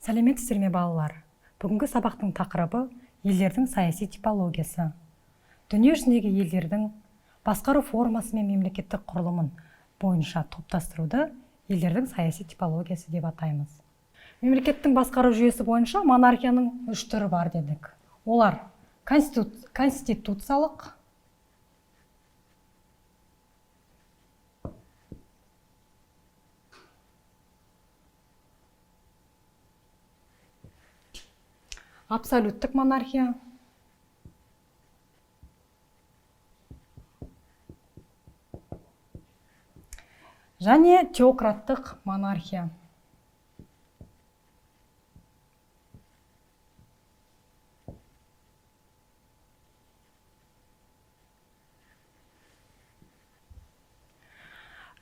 Сәлеметсіздер ме балалар? Бүгінгі сабақтың тақырыбы елдердің саяси типологиясы. Дүние жүзіндегі елдердің басқару формасы мен мемлекеттік құрылымын бойынша топтастыруды елдердің саяси типологиясы деп атаймыз. Мемлекеттің басқару жүйесі бойынша монархияның 3 түрі бар дедік. Олар конституциялық, абсолюттік монархия, және теократтық монархия.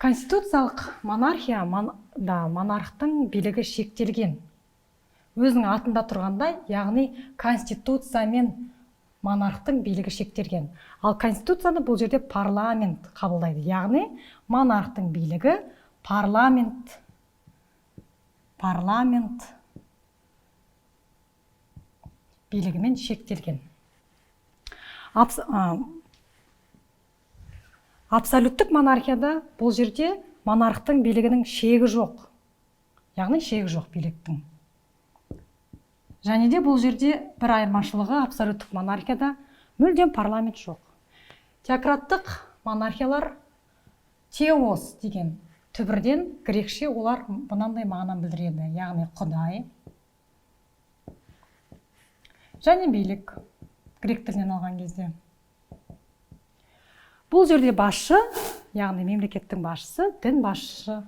Конституциялық монархия монархтың билігі шектелген. Өзінің атында тұрғандай, яғни конституция мен монархтың билігі шектелген. Ал конституцияны бұл жерде парламент қабылдайды. Яғни монархтың билігі парламент билігімен шектелген. Абсолюттік монархияда бұл жерде монархтың билігінің шегі жоқ. Яғни шегі жоқ биліктің. Және де бұл жерде бір айырмашылығы абсолюттік монархияда мүлдем парламент жоқ. Теократтық монархиялар теос деген түбірден грекше олар мынандай мағынаны білдіреді. Яғни құдай және билік грек тілінен алған кезде. Бұл жерде басшы, яғни мемлекеттің басшысы, дін басшысы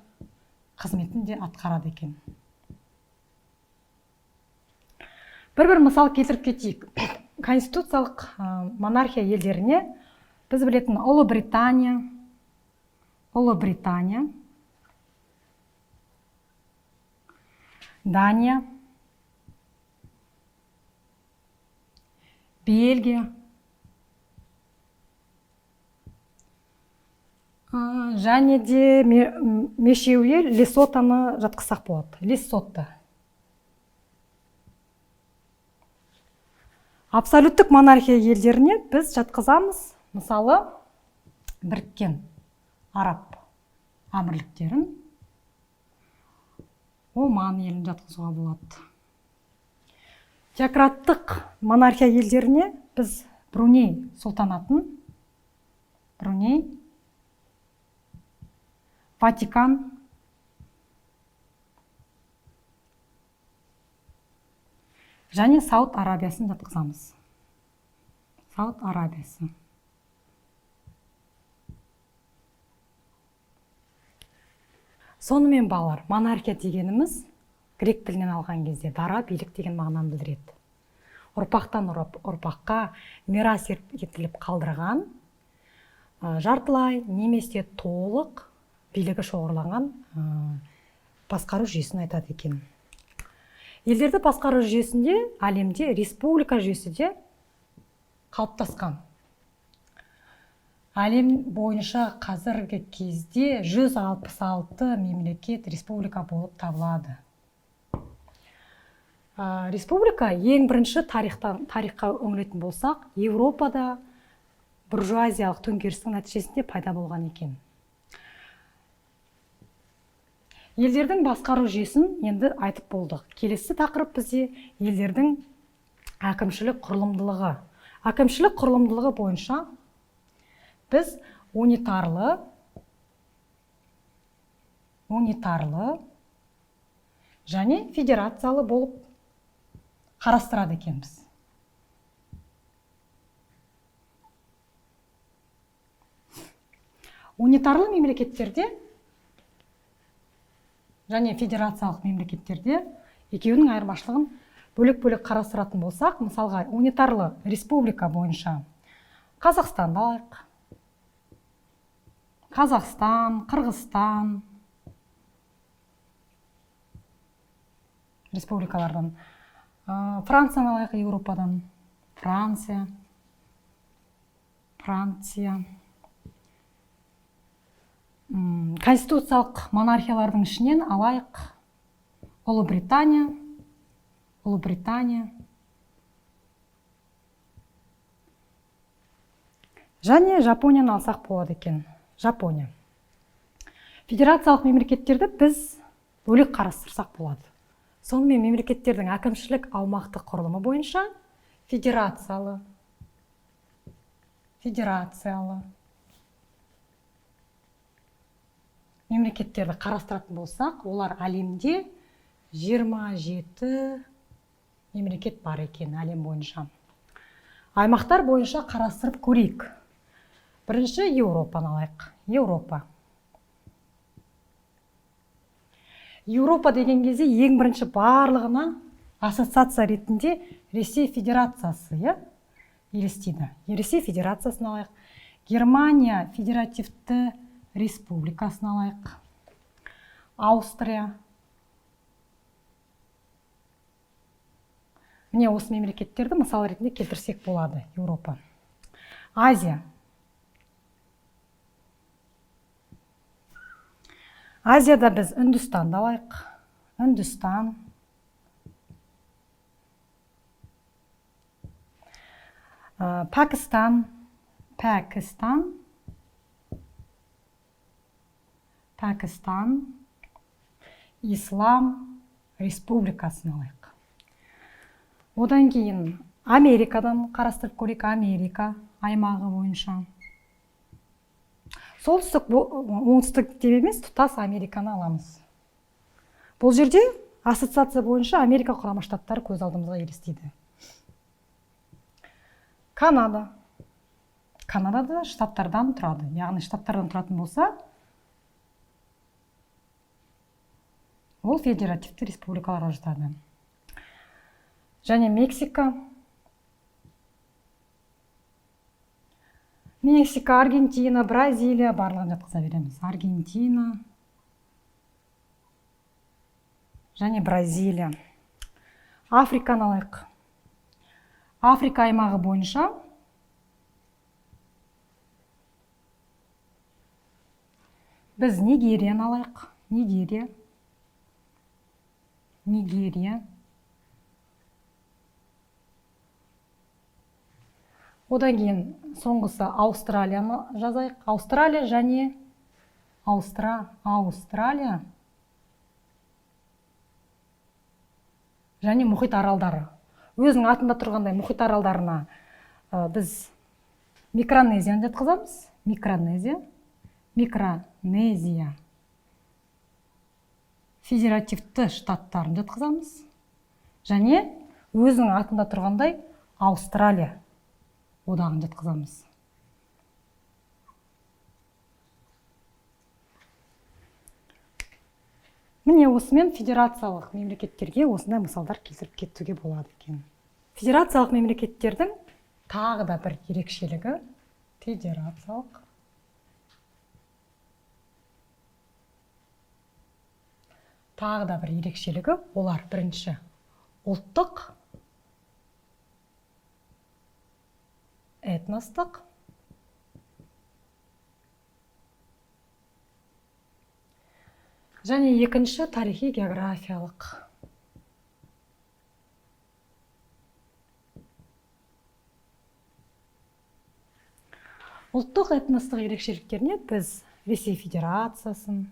қызметін де атқарады екен. Бір мысал келтіріп кетейік. Конституциялық монархия елдеріне біз білетін Ұлыбритания, Дания, Бельгия, және де мешеуге Лесотоны жатқызсақ болады. Лесото. Абсолюттік монархия елдеріне біз жатқызамыз, мысалы, Біріккен Араб Әмірліктерін, Оман елін жатқызуға болады. Теократтық монархия елдеріне біз Бруней сұлтанатын, Ватикан, және Сауд Арабиясын жатқызамыз. Сауд Арабиясы. Сонымен балалар, монархия дегеніміз грек тілінен алған кезде дара билік деген мағынаны білдіреді. Ұрпақтан ұрпаққа мирас етіліп қалдырған, жартылай немесе толық билігі шоғырланған басқару жүйесін айтады екен. Елдерді басқару жүйесінде әлемде республика жүйесі де қалыптасқан. Әлем бойынша қазіргі кезде 166 мемлекет республика болып табылады. Республика ең бірінші тарихқа үңілетін болсақ, Еуропада буржуазиялық төңкерістің нәтижесінде пайда болған екен. Елдердің басқару жүйесін енді айтып болдық. Келесі тақырып бізде елдердің әкімшілік құрылымдылығы. Әкімшілік құрылымдылығы бойынша біз унитарлы және федерациялы болып қарастырады екенбіз. Унитарлы мемлекеттерде және федерациялық мемлекеттерде екеуінің айырмашылығын бөлек-бөлек қарастыратын болсақ, мысалға унитарлы республика бойынша Қазақстанды алайық. Қазақстан, Қырғызстан республикалардан. Францияны алайық, Еуропадан. Франция. Конституциялық монархиялардың ішінен алайық Ұлыбритания, Ұлыбритания. Және Жапонияны алсақ болады екен. Жапония. Федерациялық мемлекеттерді біз бөлек қарастырсақ болады. Сонымен мемлекеттердің әкімшілік аумақтық құрылымы бойынша федерациялы мемлекеттерді қарастыратын болсақ, олар әлемде 27 мемлекет бар екен әлем бойынша. Аймақтар бойынша қарастырып көрейік. Бірінші Еуропаны алайық. Еуропа деген кезде ең бірінші барлығына ассоциация ретінде Ресей Федерациясы елестейді. Ресей Федерациясын алайық. Германия Федеративті Республикасын алайық. Аустрия. Міне осы мемлекеттерді мысал ретінде келтірсек болады. Еуропа. Азия. Азияда біз Үндістанды алайық. Үндістан. Пәкістан. Ислам Республикасын алайық. Одан кейін Америкадан қарастырып көрейік. Америка аймағы бойынша. Солтүстік, оңтүстік деп емес, тұтас Американы аламыз. Бұл жерде ассоциация бойынша Америка құрама штаттары көз алдымызға елестейді. Канада. Канадада штаттардан тұрады. Яғни штаттардан тұратын болса, ол федеративті республикаларға жатады. Және Мексика. Аргентина, Бразилия барлығын жатқыза береміз. Аргентина және Бразилия. Африканы алайық. Африка аймағы бойынша біз Нигерияны алайық. Нигерия. Одан кейін соңғысы Аустралияны жазайық. Аустралия және және мұхит аралдары. Өзінің атында тұрғандай мұхит аралдарына біз Микронезияны жатқызамыз. Микронезия. Федеративті штаттарын жатқызамыз. Және өзінің атында тұрғандай Аустралия одағын жатқызамыз. Міне осымен федерациялық мемлекеттерге осындай мысалдар келтіріп кетуге болады екен. Федерациялық мемлекеттердің тағы да бір ерекшелігі олар бірінші ұлттық, этностық, және екінші тарихи географиялық. Ұлттық этностық ерекшеліктеріне біз Ресей Федерациясын,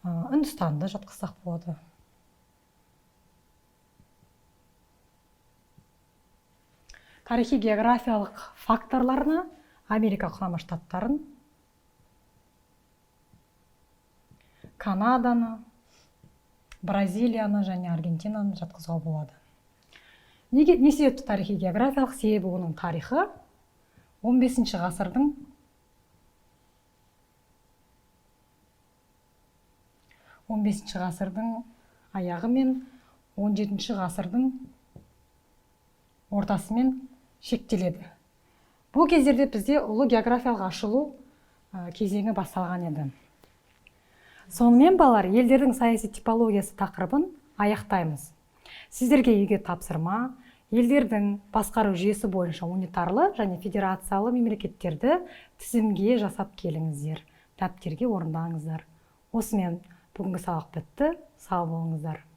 Үндістанды жатқызсақ болады. Тарихи географиялық факторларына Америка құрама штаттарын, Канаданы, Бразилияны және Аргентинаны жатқызуға болады. Не себепті тарихи географиялық? Себебі оның тарихы 15 ғасырдың аяғы мен 17 ғасырдың ортасымен шектеледі. Бұл кездерде бізде ұлы географиялық ашылу кезеңі басталған еді. Сонымен балалар, елдердің саяси типологиясы тақырыбын аяқтаймыз. Сіздерге үйге тапсырма, елдердің басқару жүйесі бойынша унитарлы және федерациялы мемлекеттерді тізімге жасап келіңіздер, дәптерге орындаңыздар. Осымен бүгінгі сабақ бітті, сау болыңыздар.